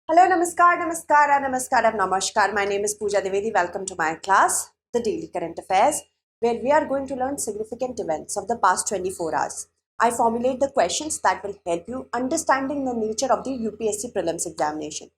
Hello, namaskar, namaskara, namaskaram, namaskar. My name is Pooja Dwivedi. Welcome to my class, the Daily Current Affairs, where we are going to learn significant events of the past 24 hours. I formulate the questions that will help you understanding the nature of the UPSC prelims examination.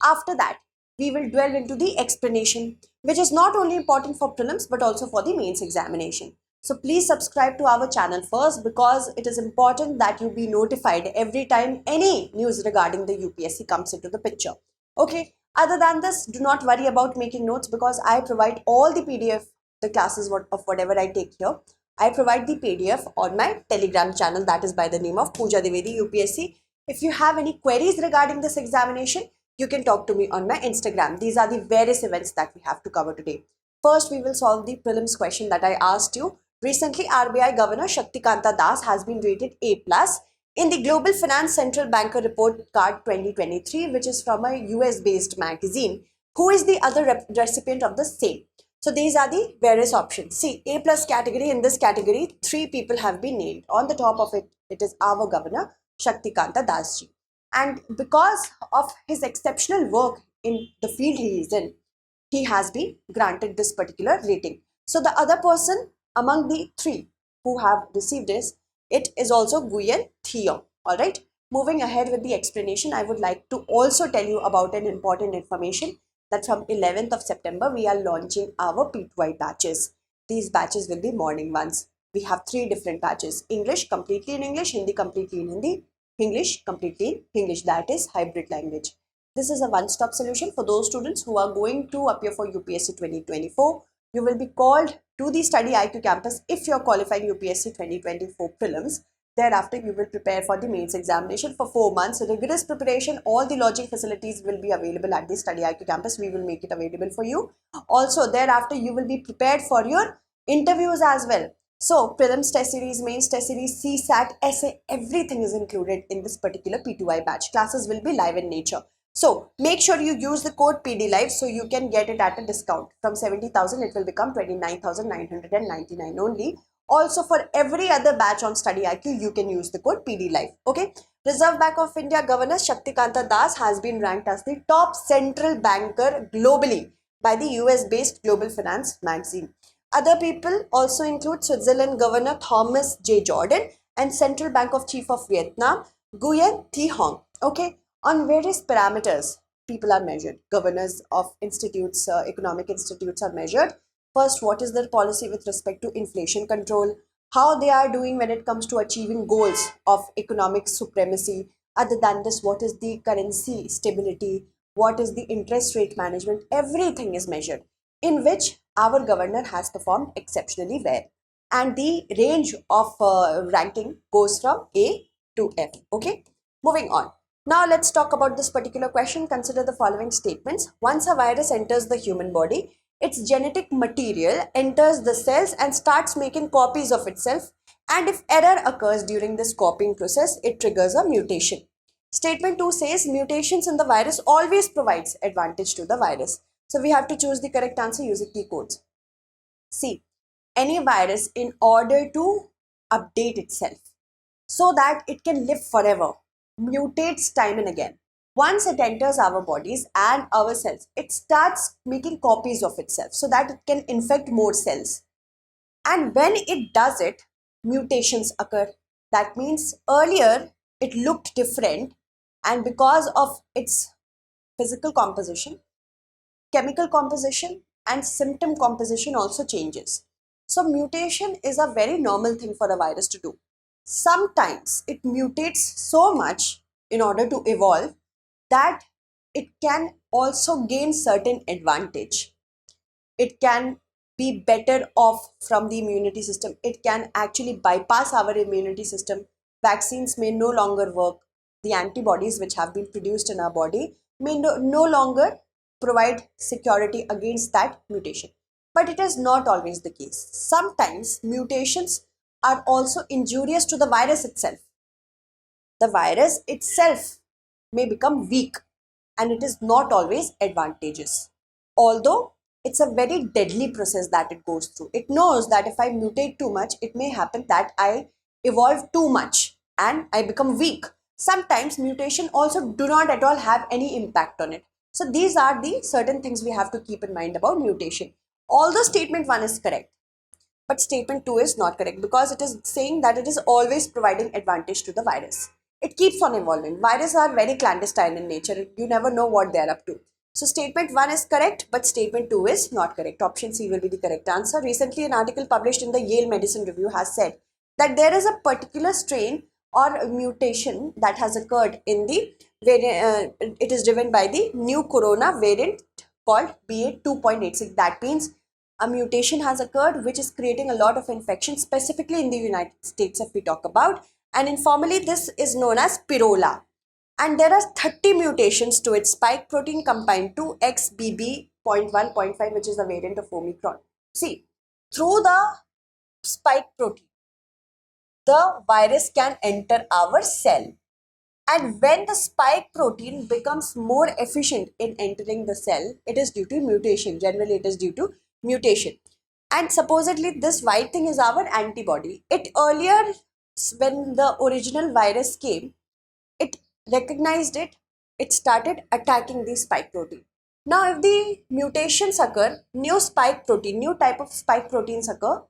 After that, we will delve into the explanation, which is not only important for prelims but also for the mains examination. So please subscribe to our channel first because it is important that you be notified every time any news regarding the UPSC comes into the picture. Okay. Other than this, do not worry about making notes because I provide all the PDF, the classes of whatever I take here. I provide the PDF on my Telegram channel that is by the name of Pooja Dwivedi UPSC. If you have any queries regarding this examination, you can talk to me on my Instagram. These are the various events that we have to cover today. First, we will solve the prelims question that I asked you. Recently, RBI Governor Shaktikanta Das has been rated A+ in the Global Finance Central Banker Report Card 2023, which is from a US-based magazine. Who is the other recipient of the same? So these are the various options. See, A+ category, in this category, 3 people have been named. On the top of it, it is our Governor Shaktikanta Das ji. And because of his exceptional work in the field he is in, he has been granted this particular rating. So the other person among the 3 who have received this, it is also Nguyen Theo. All right. Moving ahead with the explanation, I would like to also tell you about an important information that from 11th of September, we are launching our P2I batches. These batches will be morning ones. We have 3 different batches: English completely in English, Hindi completely in Hindi, English completely in English, that is hybrid language. This is a one-stop solution for those students who are going to appear for UPSC 2024. You will be called to the studyIQ campus if you are qualifying UPSC 2024 prelims. Thereafter, you will prepare for the mains examination for 4 months. Rigorous preparation, all the lodging facilities will be available at the studyIQ campus. We will make it available for you. Also, thereafter, you will be prepared for your interviews as well. So, prelims test series, mains test series, CSAT, essay, everything is included in this particular P2I batch. Classes will be live in nature. So make sure you use the code PDLive so you can get it at a discount. From 70,000 it will become 29,999 only. Also for every other batch on studyIQ you can use the code PDLive. Okay. Reserve Bank of India Governor Shaktikanta Das has been ranked as the top central banker globally by the US based Global Finance magazine. Other people also include Switzerland Governor Thomas J. Jordan and Central Bank of Chief of Vietnam Nguyen Thi Hong. Okay. On various parameters, people are measured. Governors of institutes, economic institutes are measured. First, what is their policy with respect to inflation control? How they are doing when it comes to achieving goals of economic supremacy? Other than this, what is the currency stability? What is the interest rate management? Everything is measured, in which our governor has performed exceptionally well. And the range of ranking goes from A to F. Okay, moving on. Now let's talk about this particular question. Consider the following statements. Once a virus enters the human body, its genetic material enters the cells and starts making copies of itself. And if error occurs during this copying process, it triggers a mutation. Statement 2 says mutations in the virus always provides advantage to the virus. So we have to choose the correct answer using key codes. See, any virus, in order to update itself so that it can live forever, mutates time and again. Once it enters our bodies and our cells, it starts making copies of itself so that it can infect more cells. And when it does it, mutations occur. That means earlier it looked different, and because of its physical composition, chemical composition, and symptom composition also changes. So mutation is a very normal thing for a virus to do. Sometimes it mutates so much in order to evolve that it can also gain certain advantage. It can be better off from the immunity system. It can actually bypass our immunity system. Vaccines may no longer work. The antibodies which have been produced in our body may no longer provide security against that mutation. But it is not always the case. Sometimes mutations are also injurious to the virus itself. The virus itself may become weak and it is not always advantageous. Although it's a very deadly process that it goes through. It knows that if I mutate too much, it may happen that I evolve too much and I become weak. Sometimes mutation also do not at all have any impact on it. So these are the certain things we have to keep in mind about mutation. Although statement 1 is correct, but statement 2 is not correct because it is saying that it is always providing advantage to the virus. It keeps on evolving. Viruses are very clandestine in nature. You never know what they are up to. So statement 1 is correct, but statement 2 is not correct. Option C will be the correct answer. Recently, an article published in the Yale Medicine Review has said that there is a particular strain or mutation that has occurred in the variant, it is driven by the new corona variant called BA.2.86. That means a mutation has occurred which is creating a lot of infection, specifically in the United States if we talk about, and informally this is known as Pirola. And there are 30 mutations to its spike protein combined to XBB.1.5, which is the variant of Omicron. See, through the spike protein, the virus can enter our cell. And when the spike protein becomes more efficient in entering the cell, it is due to mutation. Generally, it is due to mutation. And supposedly, this white thing is our antibody. It earlier, when the original virus came, it recognized it, it started attacking the spike protein. Now, if the mutations occur, new spike protein, new type of spike proteins occur,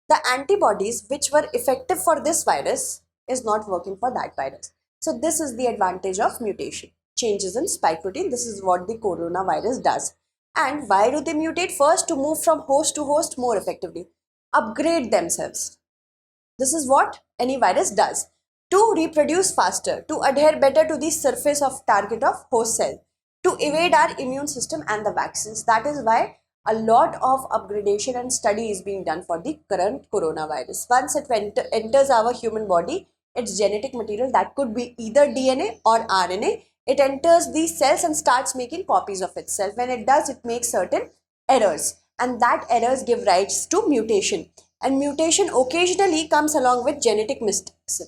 the antibodies which were effective for this virus is not working for that virus. So this is the advantage of mutation. Changes in spike protein. This is what the coronavirus does. And why do they mutate? First, to move from host to host more effectively. Upgrade themselves. This is what any virus does. To reproduce faster, to adhere better to the surface of target of host cell, to evade our immune system and the vaccines. That is why a lot of upgradation and study is being done for the current coronavirus. Once it enters our human body, its genetic material, that could be either DNA or RNA, it enters these cells and starts making copies of itself. When it does, it makes certain errors, and that errors give rise to mutation. And mutation occasionally comes along with genetic mistakes,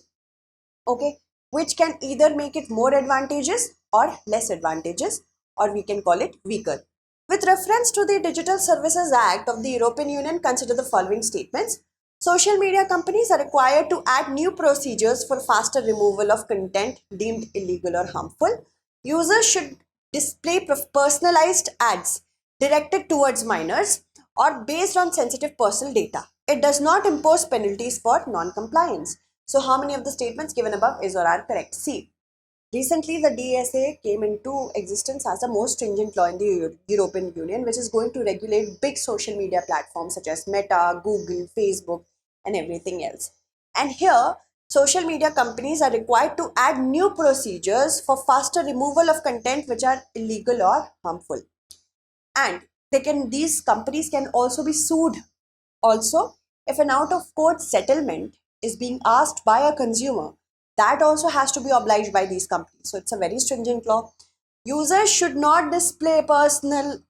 okay, which can either make it more advantageous or less advantageous, or we can call it weaker. With reference to the Digital Services Act of the European Union, consider the following statements. Social media companies are required to add new procedures for faster removal of content deemed illegal or harmful. Users should display personalized ads directed towards minors or based on sensitive personal data. It does not impose penalties for non-compliance. So how many of the statements given above is or are correct? C. Recently, the DSA came into existence as the most stringent law in the European Union, which is going to regulate big social media platforms such as Meta, Google, Facebook, and everything else. And here, social media companies are required to add new procedures for faster removal of content which are illegal or harmful. And these companies can also be sued. Also, if an out-of-court settlement is being asked by a consumer, that also has to be obliged by these companies. So it's a very stringent law. Users should not display personalized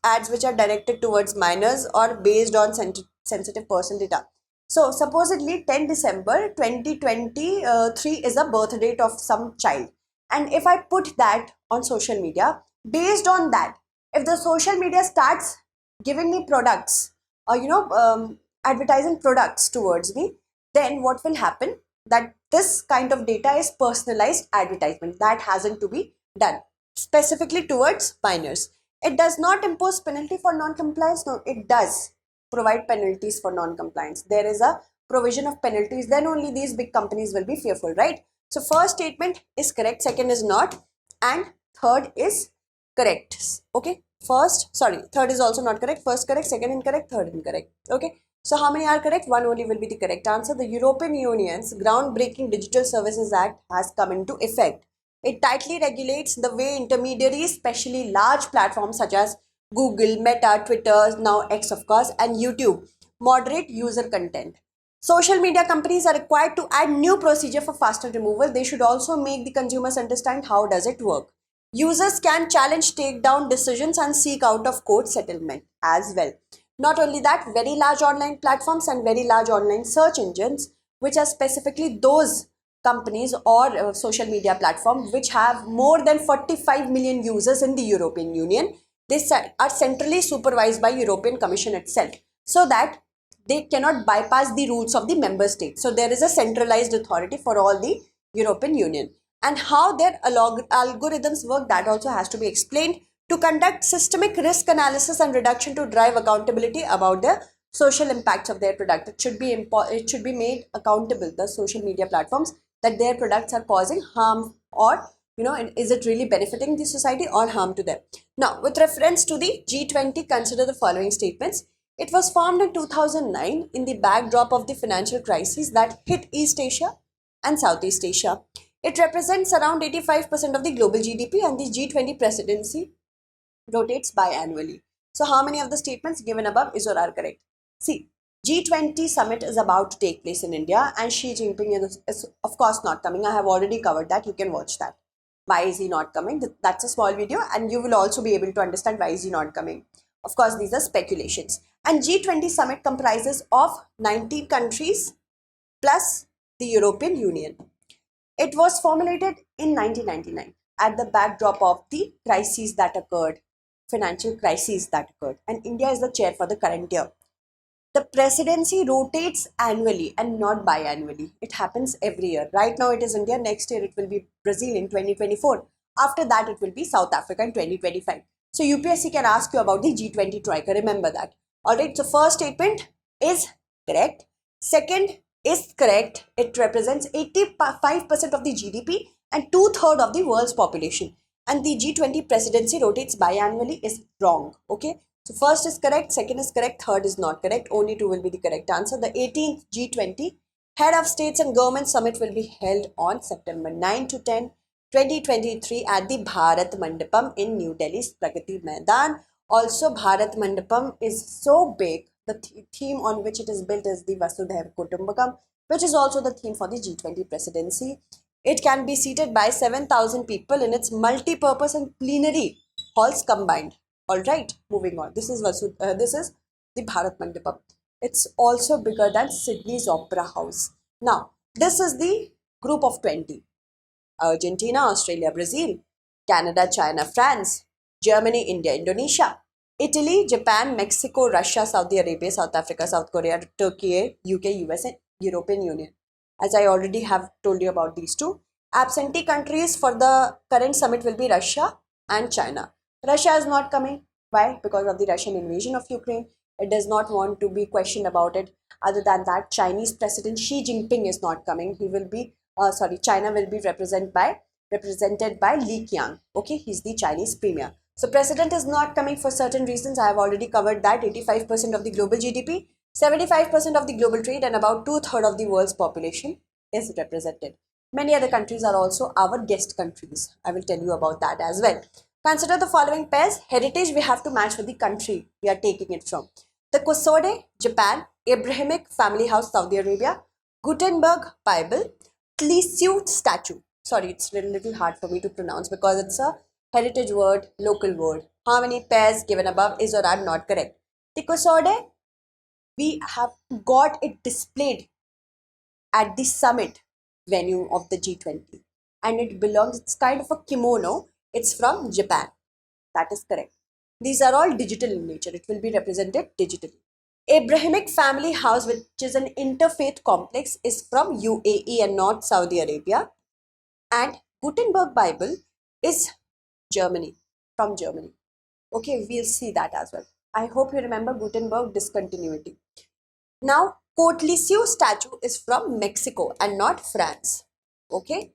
ads which are directed towards minors or based on sensitive personal data. So supposedly 10 December 2023 is a birth date of some child. And if I put that on social media, based on that, if the social media starts giving me products or advertising products towards me, then what will happen? That this kind of data is personalized advertisement that hasn't to be done specifically towards minors. It does not impose penalty for non-compliance. No, it does provide penalties for non-compliance. There is a provision of penalties. Then only these big companies will be fearful, right? So first statement is correct, second is not, and third is correct. Okay, third is also not correct. First correct, second incorrect, third incorrect. Okay. So how many are correct? One only will be the correct answer. The European Union's groundbreaking Digital Services Act has come into effect. It tightly regulates the way intermediaries, especially large platforms such as Google, Meta, Twitter, now X of course, and YouTube, moderate user content. Social media companies are required to add new procedure for faster removal. They should also make the consumers understand how does it work. Users can challenge takedown decisions and seek out of court settlement as well. Not only that, very large online platforms and very large online search engines, which are specifically those companies or social media platforms which have more than 45 million users in the European Union, they are centrally supervised by European Commission itself, so that they cannot bypass the rules of the member state. So there is a centralized authority for all the European Union. And how their algorithms work, that also has to be explained. To conduct systemic risk analysis and reduction to drive accountability about the social impacts of their product. It should be made accountable, the social media platforms, that their products are causing harm, or is it really benefiting the society or harm to them. Now, with reference to the G20, consider the following statements. It was formed in 2009 in the backdrop of the financial crisis that hit East Asia and Southeast Asia. It represents around 85% of the global GDP, and the G20 presidency rotates biannually. So how many of the statements given above is or are correct? See, G20 summit is about to take place in India, and Xi Jinping is of course not coming. I have already covered that. You can watch that. Why is he not coming? That's a small video, and you will also be able to understand why is he not coming. Of course, these are speculations. And G20 summit comprises of 90 countries plus the European Union. It was formulated in 1999 at the backdrop of the crises that occurred, financial crises that occurred, and India is the chair for the current year. The presidency rotates annually and not biannually. It happens every year. Right now it is India, next year it will be Brazil in 2024. After that it will be South Africa in 2025. So UPSC can ask you about the G20 Troika, remember that. Alright, so first statement is correct. Second is correct. It represents 85% of the GDP and 2/3 of the world's population. And the G20 presidency rotates biannually is wrong. Okay. So first is correct, second is correct, third is not correct. Only two will be the correct answer. The 18th G20 Head of States and Government Summit will be held on September 9 to 10, 2023 at the Bharat Mandapam in New Delhi's Pragati Maidan. Also, Bharat Mandapam is so big. The theme on which it is built is the Vasudhaiva Kutumbakam, which is also the theme for the G20 presidency. It can be seated by 7,000 people in its multi-purpose and plenary halls combined. Alright, moving on. This is the Bharat Mandapam. It's also bigger than Sydney's Opera House. Now, this is the group of 20. Argentina, Australia, Brazil, Canada, China, France, Germany, India, Indonesia, Italy, Japan, Mexico, Russia, Saudi Arabia, South Africa, South Korea, Turkey, UK, US, and European Union. As I already have told you about these two. Absentee countries for the current summit will be Russia and China. Russia is not coming. Why? Because of the Russian invasion of Ukraine. It does not want to be questioned about it. Other than that, Chinese President Xi Jinping is not coming. He will be, China will be represented by Li Qiang. Okay, he's the Chinese premier. So President is not coming for certain reasons. I have already covered that. 85% of the global GDP, 75% of the global trade, and about 2/3 of the world's population is represented. Many other countries are also our guest countries. I will tell you about that as well. Consider the following pairs. Heritage we have to match with the country we are taking it from. The Kusode, Japan, Abrahamic Family House, Saudi Arabia, Gutenberg Bible, Tlisiu statue. Sorry, it's a little hard for me to pronounce because it's a heritage word, local word. How many pairs given above is or are not correct? The Kusode, we have got it displayed at the summit venue of the G20. And it belongs, it's kind of a kimono. It's from Japan. That is correct. These are all digital in nature. It will be represented digitally. Abrahamic Family House, which is an interfaith complex, is from UAE and not Saudi Arabia. And Gutenberg Bible is Germany, from Germany. Okay, we'll see that as well. I hope you remember Gutenberg discontinuity. Now, Cotlisiu statue is from Mexico and not France. Okay.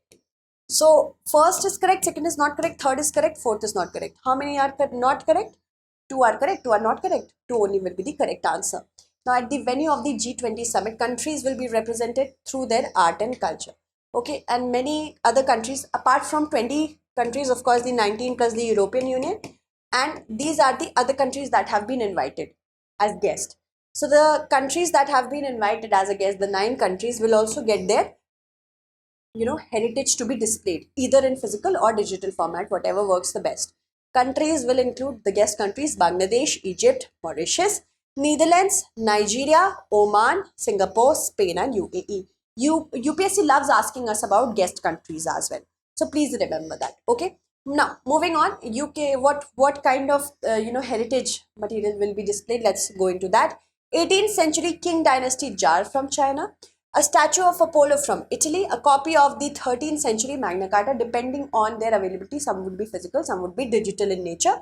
So, first is correct, second is not correct, third is correct, fourth is not correct. How many are not correct? 2 are correct, 2 are not correct. 2 only will be the correct answer. Now, at the venue of the G20 summit, countries will be represented through their art and culture. Okay, and many other countries, apart from 20 countries, of course, the 19 plus the European Union. And these are the other countries that have been invited as guests. So, the countries that have been invited as a guest, the 9 countries will also get their heritage to be displayed either in physical or digital format, whatever works the best. Countries will include the guest countries: Bangladesh, Egypt, Mauritius, Netherlands, Nigeria, Oman, Singapore, Spain, and UAE. UPSC loves asking us about guest countries as well. So please remember that. Okay. Now moving on, UK, what kind of heritage material will be displayed? Let's go into that. 18th century Qing dynasty jar from China. A statue of Apollo from Italy, a copy of the 13th century Magna Carta, depending on their availability. Some would be physical, some would be digital in nature.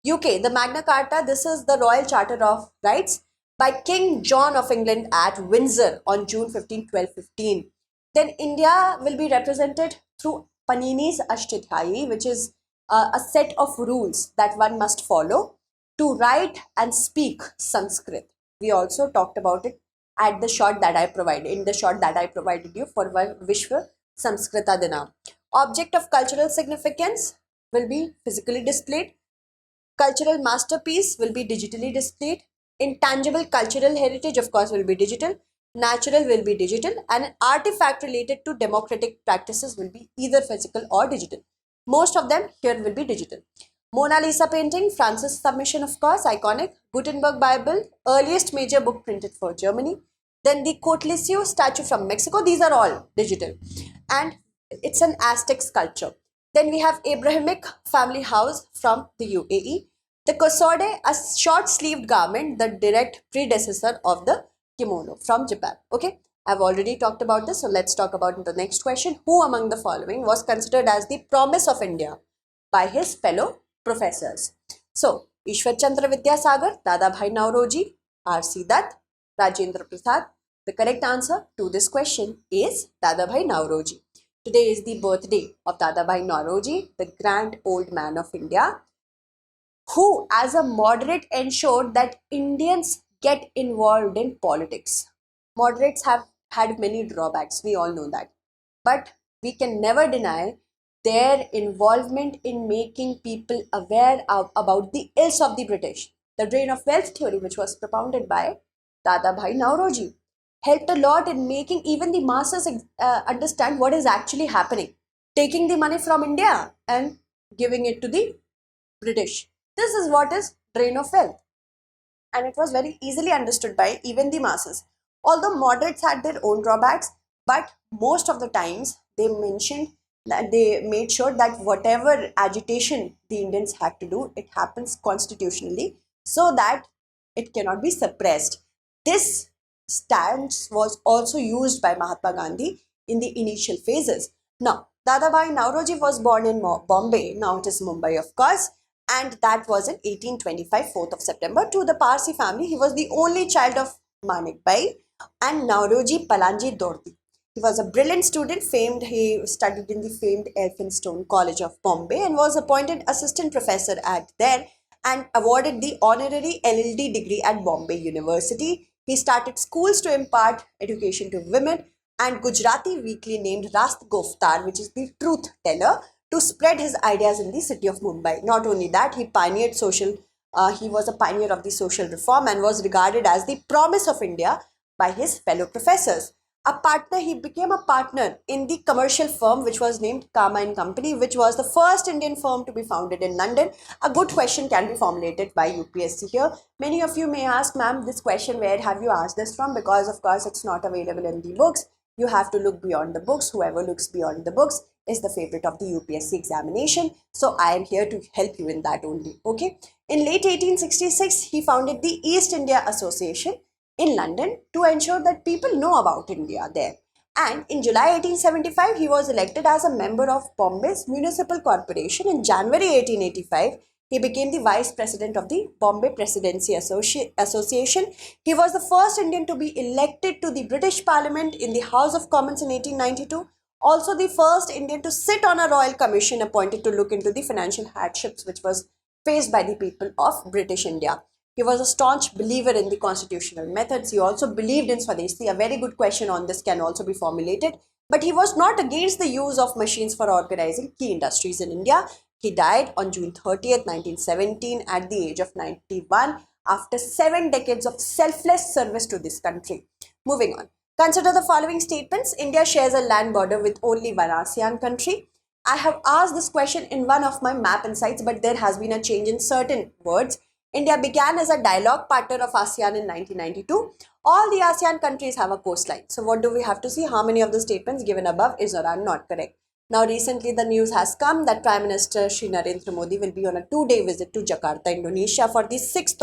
UK, the Magna Carta, this is the Royal Charter of Rights by King John of England at Windsor on June 15, 1215. Then India will be represented through Panini's Ashtadhyayi, which is a set of rules that one must follow to write and speak Sanskrit. We also talked about it at the short that I provided, in the short that I provided you for Vishwa Samskrita Dina. Object of cultural significance will be physically displayed. Cultural masterpiece will be digitally displayed. Intangible cultural heritage, of course, will be digital. Natural will be digital. And an artifact related to democratic practices will be either physical or digital. Most of them here will be digital. Mona Lisa painting, Francis submission, of course, iconic. Gutenberg Bible, earliest major book printed for Germany. Then the Coatlicue statue from Mexico, these are all digital. And it's an Aztec sculpture. Then we have Abrahamic family house from the UAE. The Kosode, a short-sleeved garment, the direct predecessor of the kimono from Japan. Okay, I've already talked about this, so let's talk about the next question. Who among the following was considered as the promise of India by his fellow professors? So, Ishwar Chandra Vidyasagar, DadaBhai Naoroji, R.C. Dutt, Rajendra Prasad. The correct answer to this question is DadaBhai Naoroji. Today is the birthday of DadaBhai Naoroji, the grand old man of India, who as a moderate ensured that Indians get involved in politics. Moderates have had many drawbacks, we all know that. But we can never deny their involvement in making people aware about the ills of the British. The drain of wealth theory, which was propounded by DadaBhai Naoroji, helped a lot in making even the masses understand what is actually happening. Taking the money from India and giving it to the British. This is what is drain of wealth. And it was very easily understood by even the masses. Although moderates had their own drawbacks, but most of the times they mentioned that they made sure that whatever agitation the Indians had to do, it happens constitutionally so that it cannot be suppressed. This stance was also used by Mahatma Gandhi in the initial phases. Now, DadaBhai Naoroji was born in Bombay, now it is Mumbai, of course, and that was in 1825, 4th of September, to the Parsi family. He was the only child of Manik Bhai and Naoroji Palanji Dordi. He was a brilliant student, he studied in the famed Elphinstone College of Bombay and was appointed assistant professor at there and awarded the honorary LLD degree at Bombay University. He started schools to impart education to women and Gujarati weekly named Rast Goftar, which is the truth teller, to spread his ideas in the city of Mumbai. Not only that, he was a pioneer of the social reform and was regarded as the promise of India by his fellow professors. He became a partner in the commercial firm which was named Kama and Company, which was the first Indian firm to be founded in London. A good question can be formulated by UPSC here. Many of you may ask, ma'am, this question, where have you asked this from? Because of course it's not available in the books. You have to look beyond the books. Whoever looks beyond the books is the favorite of the UPSC examination. So I am here to help you in that only. Okay. In late 1866, he founded the East India Association in London to ensure that people know about India there. And in July 1875, he was elected as a member of Bombay's Municipal Corporation. In January 1885, he became the vice president of the Bombay Presidency Association. He was the first Indian to be elected to the British Parliament in the House of Commons in 1892. Also the first Indian to sit on a royal commission appointed to look into the financial hardships which was faced by the people of British India. He was a staunch believer in the constitutional methods. He also believed in Swadeshi. A very good question on this can also be formulated. But he was not against the use of machines for organizing key industries in India. He died on June 30th, 1917 at the age of 91 after 7 decades of selfless service to this country. Moving on. Consider the following statements. India shares a land border with only one ASEAN country. I have asked this question in one of my map insights, but there has been a change in certain words. India began as a dialogue partner of ASEAN in 1992. All the ASEAN countries have a coastline. So what do we have to see? How many of the statements given above is or are not correct? Now recently the news has come that Prime Minister Shri Narendra Modi will be on a 2-day visit to Jakarta, Indonesia from the 6th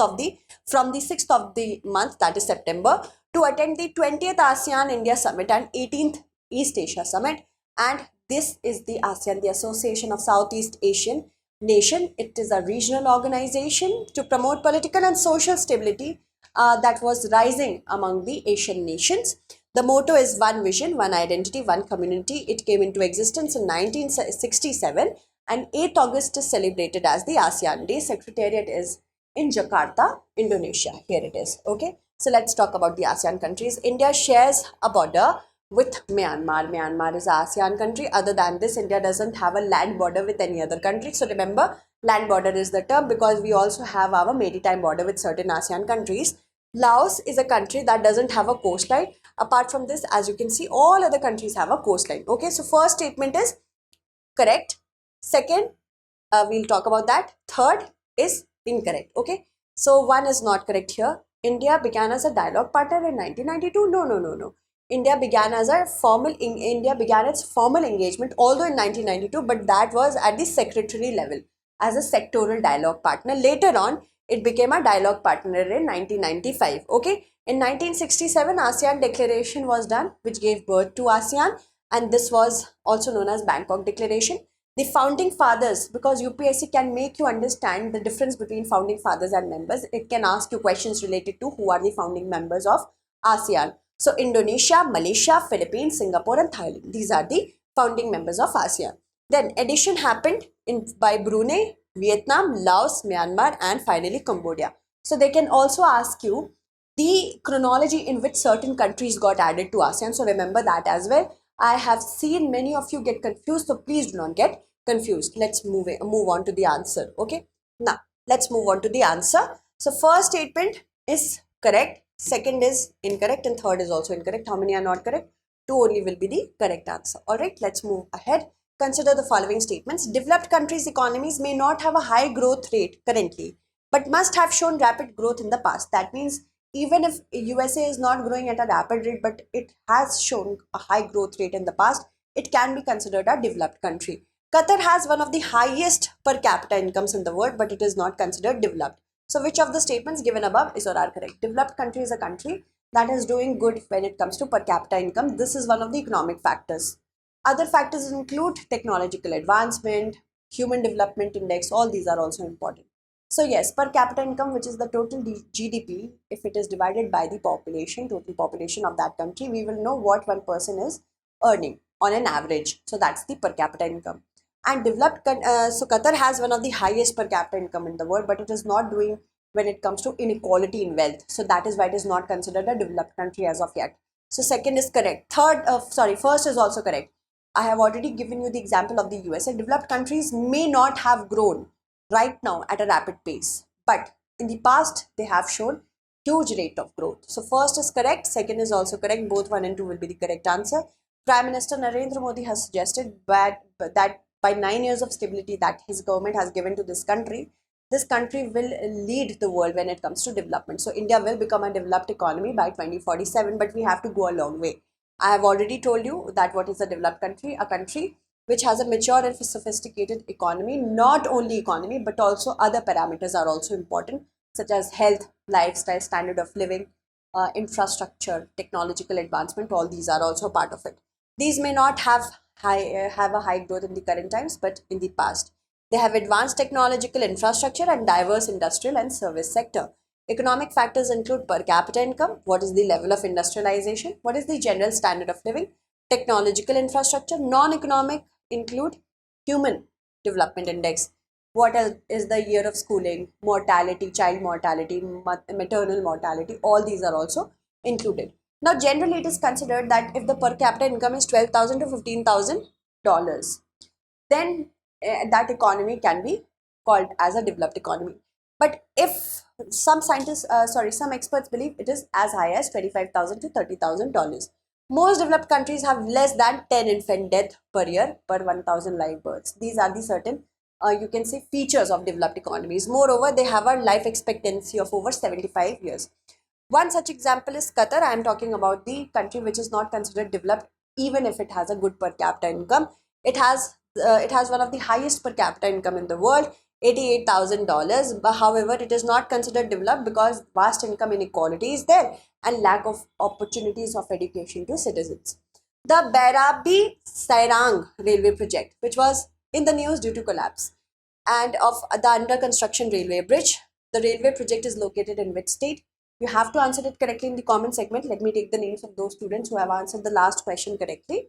of the month, that is September, to attend the 20th ASEAN India Summit and 18th East Asia Summit. And this is the ASEAN, the Association of Southeast Asian Nation. It is a regional organization to promote political and social stability that was rising among the Asian nations. The motto is one vision, one identity, one community. It came into existence in 1967 and 8th August is celebrated as the ASEAN Day. Secretariat is in Jakarta, Indonesia. Here it is. Okay. So let's talk about the ASEAN countries. India shares a border with Myanmar. Myanmar is an ASEAN country. Other than this, India doesn't have a land border with any other country. So remember, land border is the term because we also have our maritime border with certain ASEAN countries. Laos is a country that doesn't have a coastline. Apart from this, as you can see, all other countries have a coastline. Okay, so first statement is correct. Second, we'll talk about that. Third is incorrect. Okay, so one is not correct here. India began as a dialogue partner in 1992. No. India began its formal engagement, although in 1992, but that was at the secretary level as a sectoral dialogue partner. Later on, it became a dialogue partner in 1995. Okay, in 1967, ASEAN Declaration was done, which gave birth to ASEAN, and this was also known as Bangkok Declaration. The founding fathers, because UPSC can make you understand the difference between founding fathers and members. It can ask you questions related to who are the founding members of ASEAN. So Indonesia, Malaysia, Philippines, Singapore and Thailand. These are the founding members of ASEAN. Then addition happened by Brunei, Vietnam, Laos, Myanmar and finally Cambodia. So they can also ask you the chronology in which certain countries got added to ASEAN. So remember that as well. I have seen many of you get confused, so please do not get confused. Let's move on to the answer. Okay, now let's move on to the answer. So first statement is correct, second is incorrect and third is also incorrect. How many are not correct? 2 only will be the correct answer. All right, let's move ahead. Consider the following statements. Developed countries' economies may not have a high growth rate currently, but must have shown rapid growth in the past. That means even if USA is not growing at a rapid rate, but it has shown a high growth rate in the past, it can be considered a developed country. Qatar has one of the highest per capita incomes in the world, but it is not considered developed. So which of the statements given above is or are correct? Developed country is a country that is doing good when it comes to per capita income. This is one of the economic factors. Other factors include technological advancement, human development index, all these are also important. So yes, per capita income, which is the total GDP, if it is divided by the population, total population of that country, we will know what one person is earning on an average. So that's the per capita income. And so Qatar has one of the highest per capita income in the world, but it is not doing when it comes to inequality in wealth. So that is why it is not considered a developed country as of yet. So second is correct. First is also correct. I have already given you the example of the USA. Developed countries may not have grown right now at a rapid pace, but in the past they have shown huge rate of growth. So first is correct, second is also correct. Both 1 and 2 will be the correct answer. Prime Minister Narendra Modi has suggested that by 9 years of stability that his government has given to this country will lead the world when it comes to development. So India will become a developed economy by 2047, but we have to go a long way. I have already told you that what is a developed country? A country which has a mature and sophisticated economy. Not only economy, but also other parameters are also important, such as health, lifestyle, standard of living, infrastructure, technological advancement. All these are also part of it. These may not have a high growth in the current times, but in the past. They have advanced technological infrastructure and diverse industrial and service sector. Economic factors include per capita income, what is the level of industrialization, what is the general standard of living, technological infrastructure. Non-economic include human development index, what is the year of schooling, mortality, child mortality, maternal mortality, all these are also included. Now generally it is considered that if the per capita income is $12,000 to $15,000, then that economy can be called as a developed economy. But if some experts believe it is as high as $25,000 to $30,000. Most developed countries have less than 10 infant deaths per year per 1,000 live births. These are the certain, you can say, features of developed economies. Moreover, they have a life expectancy of over 75 years. One such example is Qatar. I am talking about the country which is not considered developed, even if it has a good per capita income. It has one of the highest per capita income in the world. $88,000. But however, it is not considered developed because vast income inequality is there and lack of opportunities of education to citizens. The Barabi Sairang railway project, which was in the news due to collapse, and of the under construction railway bridge. The railway project is located in which state? You have to answer it correctly in the comment segment. Let me take the names of those students who have answered the last question correctly.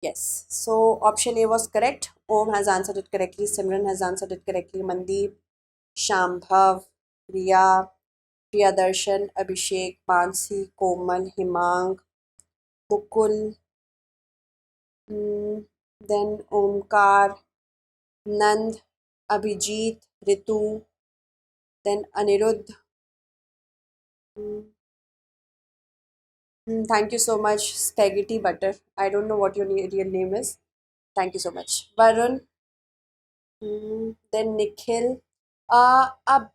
Yes, so option A was correct. Om has answered it correctly. Simran has answered it correctly. Mandeep, Shambhav, Priya, Priyadarshan, Abhishek, Mansi, Komal, Himang, Mukul, then Omkar, Nand, Abhijit, Ritu, then Anirudh. Thank you so much, Spaghetti Butter. I don't know what your real name is. Thank you so much. Varun, then Nikhil, Abhay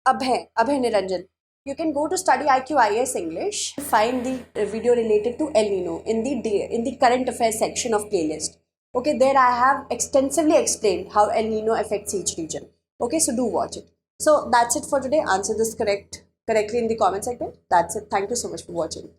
Niranjan. You can go to studyIQ IAS English. Find the video related to El Nino in the current affairs section of playlist. Okay, there I have extensively explained how El Nino affects each region. Okay, so do watch it. So that's it for today. Answer this correctly in the comment section. That's it. Thank you so much for watching.